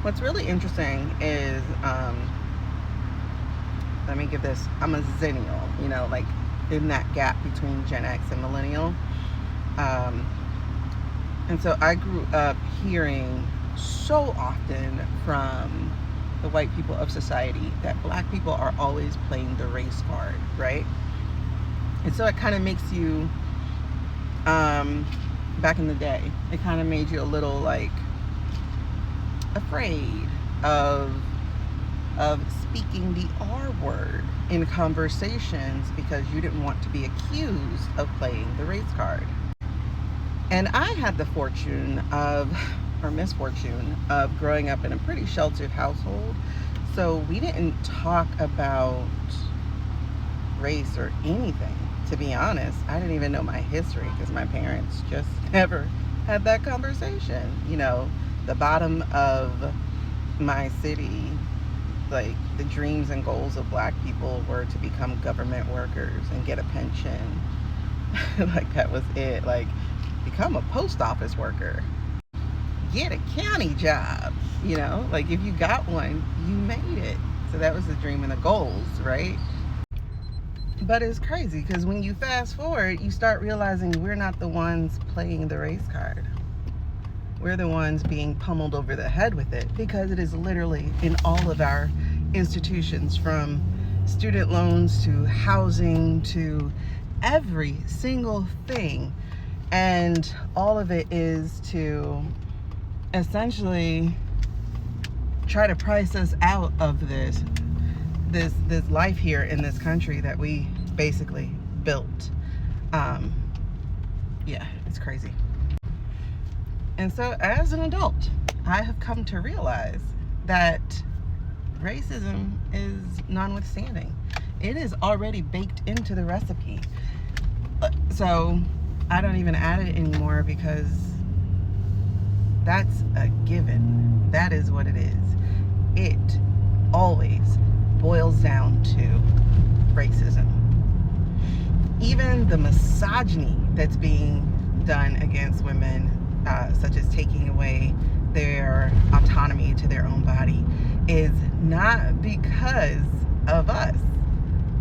What's really interesting is, let me give this, I'm a Zennial, like in that gap between Gen X and Millennial. And so I grew up hearing so often from the white people of society that black people are always playing the race card, right? And so it kind of makes you, back in the day, it kind of made you a little like afraid of speaking the R word in conversations because you didn't want to be accused of playing the race card. And I had the fortune of, or misfortune of, growing up in a pretty sheltered household. So we didn't talk about race or anything, to be honest. I didn't even know my history because my parents just never had that conversation. The bottom of my city, like the dreams and goals of black people were to become government workers and get a pension. Like that was it. Like, become a post office worker, get a county job, like if you got one, you made it. So that was the dream and the goals, right? But it's crazy because when you fast forward, you start realizing we're not the ones playing the race card. We're the ones being pummeled over the head with it because it is literally in all of our institutions, from student loans to housing to every single thing. And all of it is to essentially try to price us out of this life here in this country that we basically built. Yeah, it's crazy. And so as an adult, I have come to realize that racism is notwithstanding. It is already baked into the recipe. So I don't even add it anymore because that's a given. That is what it is. It always boils down to racism. Even the misogyny that's being done against women, such as taking away their autonomy to their own body, is not because of us.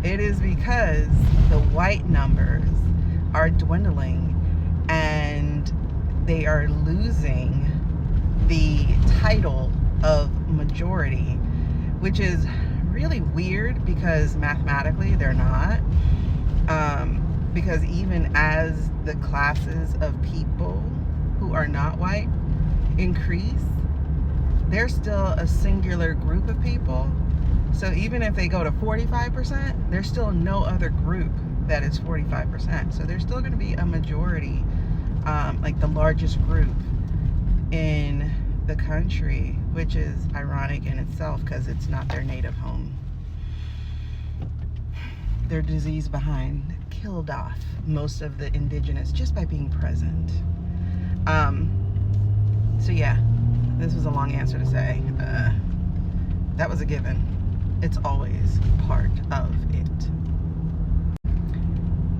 It is because the white numbers are dwindling and they are losing the title of majority, which is really weird because mathematically they're not. Because even as the classes of people who are not white increase, they're still a singular group of people. So even if they go to 45%, there's still no other group that is 45%. So there's still going to be a majority, like the largest group in the country, which is ironic in itself because it's not their native home. Their disease behind killed off most of the indigenous just by being present. So yeah, this was a long answer to say that was a given. It's always part of it.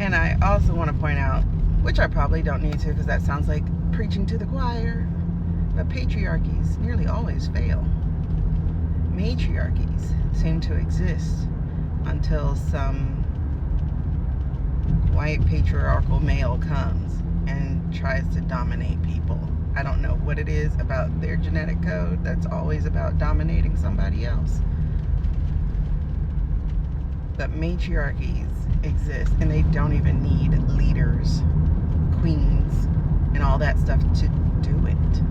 And I also want to point out, which I probably don't need to because that sounds like preaching to the choir, but patriarchies nearly always fail. Matriarchies seem to exist until some white patriarchal male comes and tries to dominate people. I don't know what it is about their genetic code that's always about dominating somebody else. But matriarchies exist, and they don't even need leaders, queens, and all that stuff to do it.